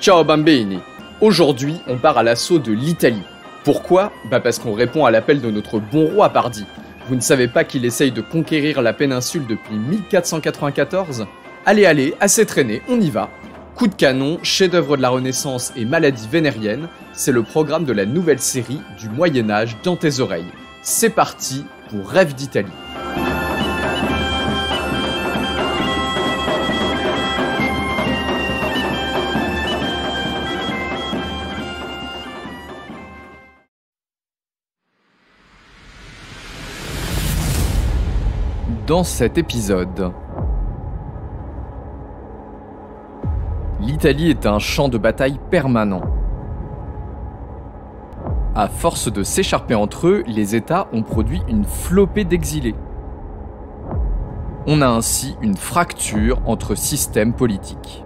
Ciao bambini! Aujourd'hui, on part à l'assaut de l'Italie. Pourquoi? Parce qu'on répond à l'appel de notre bon roi Pardi. Vous ne savez pas qu'il essaye de conquérir la péninsule depuis 1494? Allez, assez traîné, on y va. Coup de canon, chef-d'œuvre de la Renaissance et maladie vénérienne, c'est le programme de la nouvelle série du Moyen-Âge dans tes oreilles. C'est parti pour Rêve d'Italie. Dans cet épisode, l'Italie est un champ de bataille permanent. À force de s'écharper entre eux, les États ont produit une flopée d'exilés. On a ainsi une fracture entre systèmes politiques.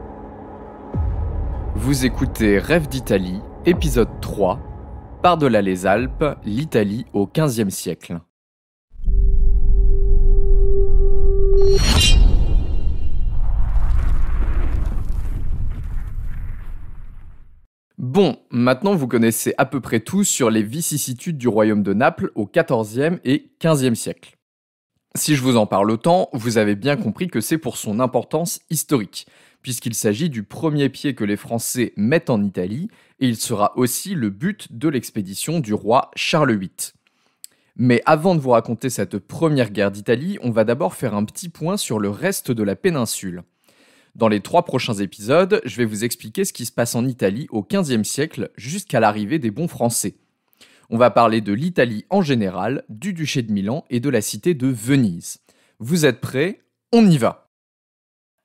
Vous écoutez Rêve d'Italie, épisode 3, Par-delà les Alpes, l'Italie au XVe siècle. Bon, maintenant vous connaissez à peu près tout sur les vicissitudes du royaume de Naples au XIVe et XVe siècle. Si je vous en parle autant, vous avez bien compris que c'est pour son importance historique, puisqu'il s'agit du premier pied que les Français mettent en Italie, et il sera aussi le but de l'expédition du roi Charles VIII. Mais avant de vous raconter cette première guerre d'Italie, on va d'abord faire un petit point sur le reste de la péninsule. Dans les 3 prochains épisodes, je vais vous expliquer ce qui se passe en Italie au XVe siècle jusqu'à l'arrivée des bons Français. On va parler de l'Italie en général, du duché de Milan et de la cité de Venise. Vous êtes prêts? On y va!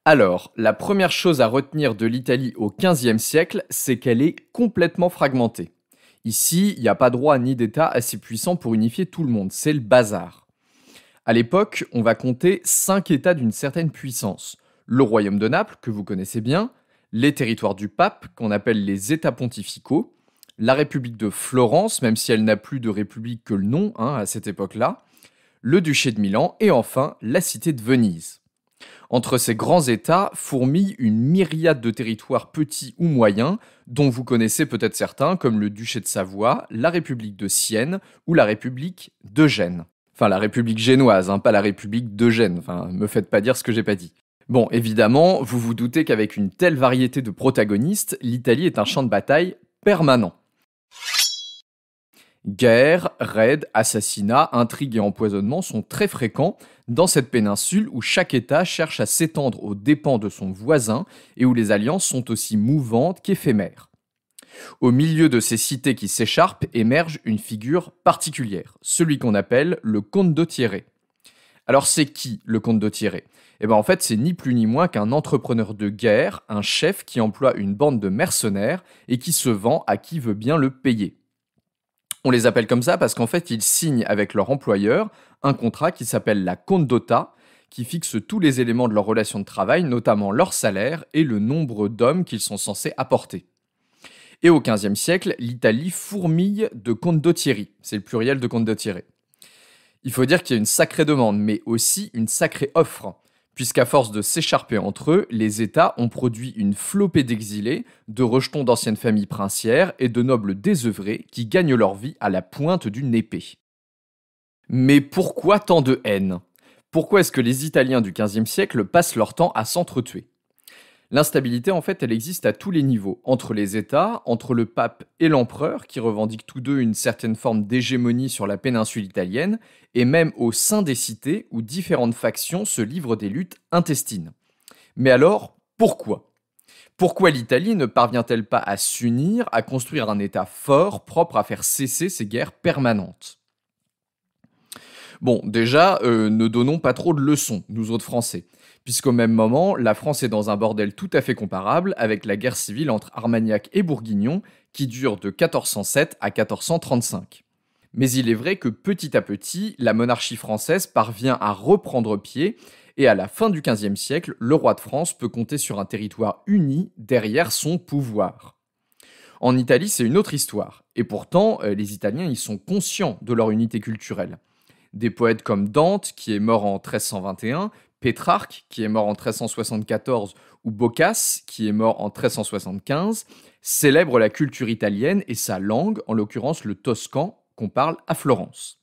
Alors, la première chose à retenir de l'Italie au XVe siècle, c'est qu'elle est complètement fragmentée. Ici, il n'y a pas droit ni d'État assez puissant pour unifier tout le monde, c'est le bazar. À l'époque, on va compter 5 États d'une certaine puissance. Le royaume de Naples, que vous connaissez bien, les territoires du pape, qu'on appelle les États pontificaux, la République de Florence, même si elle n'a plus de république que le nom à cette époque-là, le duché de Milan et enfin la cité de Venise. Entre ces grands États fourmille une myriade de territoires petits ou moyens, dont vous connaissez peut-être certains, comme le duché de Savoie, la République de Sienne ou la République d'Eugène. Enfin, la République génoise, pas la République d'Eugène. Enfin, me faites pas dire ce que j'ai pas dit. Bon, évidemment, vous vous doutez qu'avec une telle variété de protagonistes, l'Italie est un champ de bataille permanent. Guerres, raids, assassinats, intrigues et empoisonnements sont très fréquents dans cette péninsule où chaque État cherche à s'étendre aux dépens de son voisin et où les alliances sont aussi mouvantes qu'éphémères. Au milieu de ces cités qui s'écharpent émerge une figure particulière, celui qu'on appelle le condottiere. Alors c'est qui le condottiere? En fait, c'est ni plus ni moins qu'un entrepreneur de guerre, un chef qui emploie une bande de mercenaires et qui se vend à qui veut bien le payer. On les appelle comme ça parce qu'en fait, ils signent avec leur employeur un contrat qui s'appelle la condotta, qui fixe tous les éléments de leur relation de travail, notamment leur salaire et le nombre d'hommes qu'ils sont censés apporter. Et au XVe siècle, l'Italie fourmille de condottieri, c'est le pluriel de condottiere. Il faut dire qu'il y a une sacrée demande, mais aussi une sacrée offre, puisqu'à force de s'écharper entre eux, les États ont produit une flopée d'exilés, de rejetons d'anciennes familles princières et de nobles désœuvrés qui gagnent leur vie à la pointe d'une épée. Mais pourquoi tant de haine? Pourquoi est-ce que les Italiens du XVe siècle passent leur temps à s'entretuer? L'instabilité, en fait, elle existe à tous les niveaux, entre les États, entre le pape et l'empereur, qui revendiquent tous deux une certaine forme d'hégémonie sur la péninsule italienne, et même au sein des cités où différentes factions se livrent des luttes intestines. Mais alors, pourquoi? Pourquoi l'Italie ne parvient-elle pas à s'unir, à construire un État fort, propre à faire cesser ces guerres permanentes? Bon, déjà, ne donnons pas trop de leçons, nous autres Français. Puisqu'au même moment, la France est dans un bordel tout à fait comparable avec la guerre civile entre Armagnac et Bourguignon qui dure de 1407 à 1435. Mais il est vrai que petit à petit, la monarchie française parvient à reprendre pied et à la fin du XVe siècle, le roi de France peut compter sur un territoire uni derrière son pouvoir. En Italie, c'est une autre histoire. Et pourtant, les Italiens ils sont conscients de leur unité culturelle. Des poètes comme Dante, qui est mort en 1321, Pétrarque, qui est mort en 1374, où Boccace, qui est mort en 1375, célèbre la culture italienne et sa langue, en l'occurrence le toscan, qu'on parle à Florence.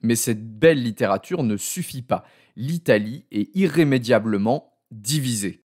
Mais cette belle littérature ne suffit pas. L'Italie est irrémédiablement divisée.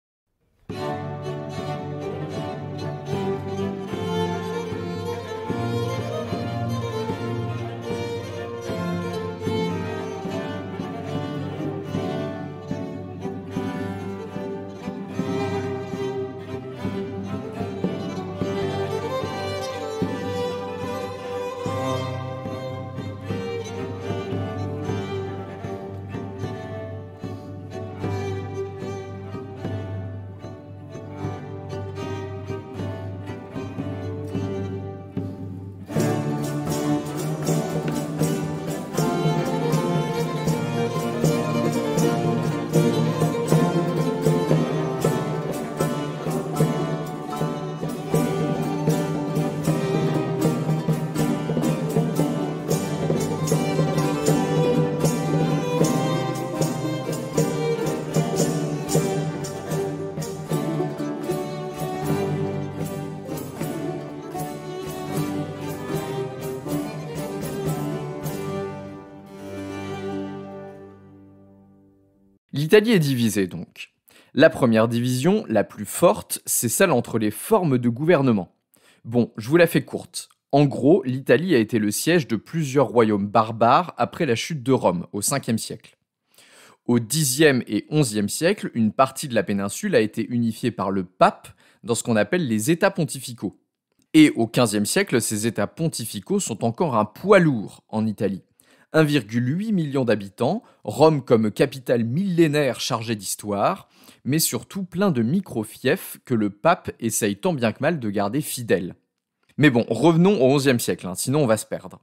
L'Italie est divisée donc. La première division, la plus forte, c'est celle entre les formes de gouvernement. Bon, je vous la fais courte. En gros, l'Italie a été le siège de plusieurs royaumes barbares après la chute de Rome, au 5e siècle. Au Xe et XIe siècle, une partie de la péninsule a été unifiée par le pape dans ce qu'on appelle les États pontificaux. Et au XVe siècle, ces États pontificaux sont encore un poids lourd en Italie. 1,8 million d'habitants, Rome comme capitale millénaire chargée d'histoire, mais surtout plein de micro-fiefs que le pape essaye tant bien que mal de garder fidèles. Mais bon, revenons au XIe siècle, sinon on va se perdre.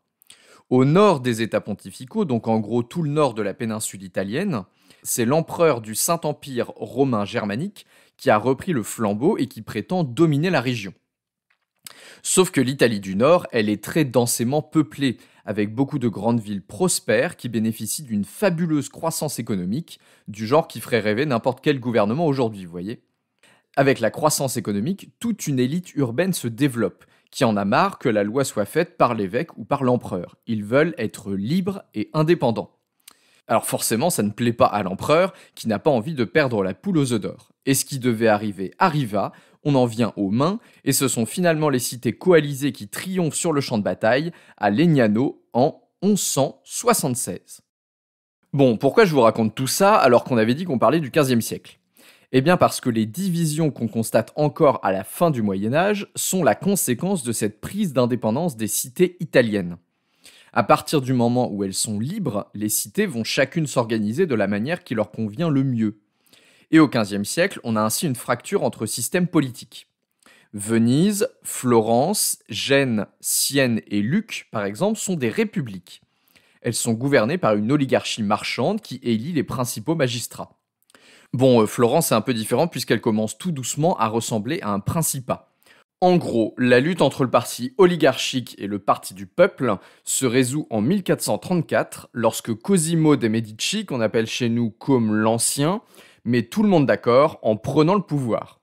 Au nord des États pontificaux, donc en gros tout le nord de la péninsule italienne, c'est l'empereur du Saint-Empire romain germanique qui a repris le flambeau et qui prétend dominer la région. Sauf que l'Italie du Nord, elle est très densément peuplée, avec beaucoup de grandes villes prospères qui bénéficient d'une fabuleuse croissance économique, du genre qui ferait rêver n'importe quel gouvernement aujourd'hui, vous voyez. Avec la croissance économique, toute une élite urbaine se développe, qui en a marre que la loi soit faite par l'évêque ou par l'empereur. Ils veulent être libres et indépendants. Alors forcément, ça ne plaît pas à l'empereur, qui n'a pas envie de perdre la poule aux œufs d'or. Et ce qui devait arriver arriva, on en vient aux mains, et ce sont finalement les cités coalisées qui triomphent sur le champ de bataille à Legnano en 1176. Bon, pourquoi je vous raconte tout ça alors qu'on avait dit qu'on parlait du XVe siècle ? Eh bien parce que les divisions qu'on constate encore à la fin du Moyen-Âge sont la conséquence de cette prise d'indépendance des cités italiennes. À partir du moment où elles sont libres, les cités vont chacune s'organiser de la manière qui leur convient le mieux. Et au XVe siècle, on a ainsi une fracture entre systèmes politiques. Venise, Florence, Gênes, Sienne et Lucques, par exemple, sont des républiques. Elles sont gouvernées par une oligarchie marchande qui élit les principaux magistrats. Bon, Florence est un peu différent puisqu'elle commence tout doucement à ressembler à un principat. En gros, la lutte entre le parti oligarchique et le parti du peuple se résout en 1434 lorsque Cosimo de' Medici, qu'on appelle chez nous comme l'Ancien, met tout le monde d'accord en prenant le pouvoir.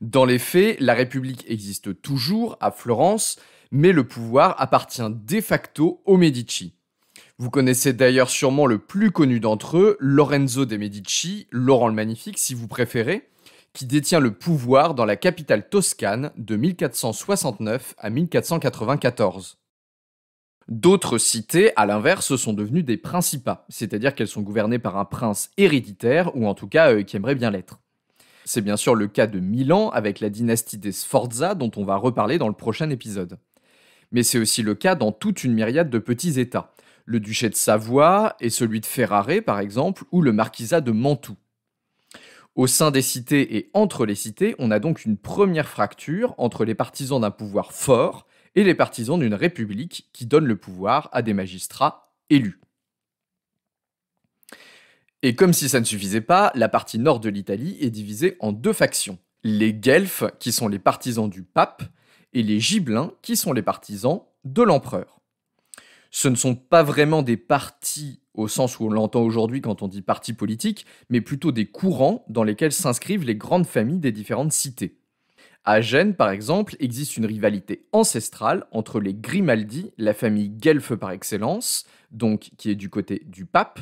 Dans les faits, la République existe toujours à Florence, mais le pouvoir appartient de facto aux Medici. Vous connaissez d'ailleurs sûrement le plus connu d'entre eux, Lorenzo de' Medici, Laurent le Magnifique si vous préférez, qui détient le pouvoir dans la capitale toscane de 1469 à 1494. D'autres cités, à l'inverse, sont devenues des principats, c'est-à-dire qu'elles sont gouvernées par un prince héréditaire, ou en tout cas qui aimerait bien l'être. C'est bien sûr le cas de Milan, avec la dynastie des Sforza, dont on va reparler dans le prochain épisode. Mais c'est aussi le cas dans toute une myriade de petits États. Le duché de Savoie et celui de Ferrare, par exemple, ou le marquisat de Mantoue. Au sein des cités et entre les cités, on a donc une première fracture entre les partisans d'un pouvoir fort et les partisans d'une république qui donne le pouvoir à des magistrats élus. Et comme si ça ne suffisait pas, la partie nord de l'Italie est divisée en deux factions. Les Guelfes, qui sont les partisans du pape, et les Gibelins, qui sont les partisans de l'empereur. Ce ne sont pas vraiment des partis au sens où on l'entend aujourd'hui quand on dit parti politique, mais plutôt des courants dans lesquels s'inscrivent les grandes familles des différentes cités. À Gênes, par exemple, existe une rivalité ancestrale entre les Grimaldi, la famille guelfe par excellence, donc qui est du côté du pape,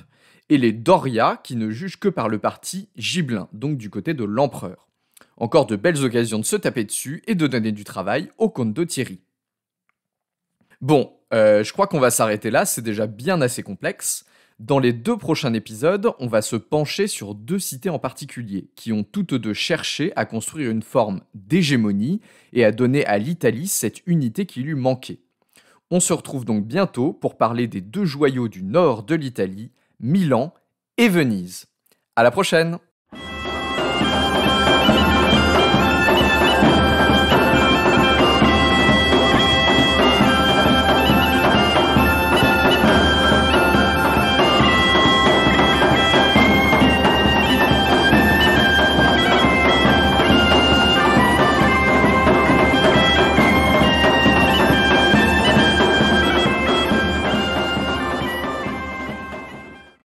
et les Doria, qui ne jugent que par le parti gibelin, donc du côté de l'empereur. Encore de belles occasions de se taper dessus et de donner du travail au comte de Thierry. Bon, je crois qu'on va s'arrêter là, c'est déjà bien assez complexe. Dans les 2 prochains épisodes, on va se pencher sur 2 cités en particulier, qui ont toutes deux cherché à construire une forme d'hégémonie et à donner à l'Italie cette unité qui lui manquait. On se retrouve donc bientôt pour parler des 2 joyaux du nord de l'Italie, Milan et Venise. À la prochaine!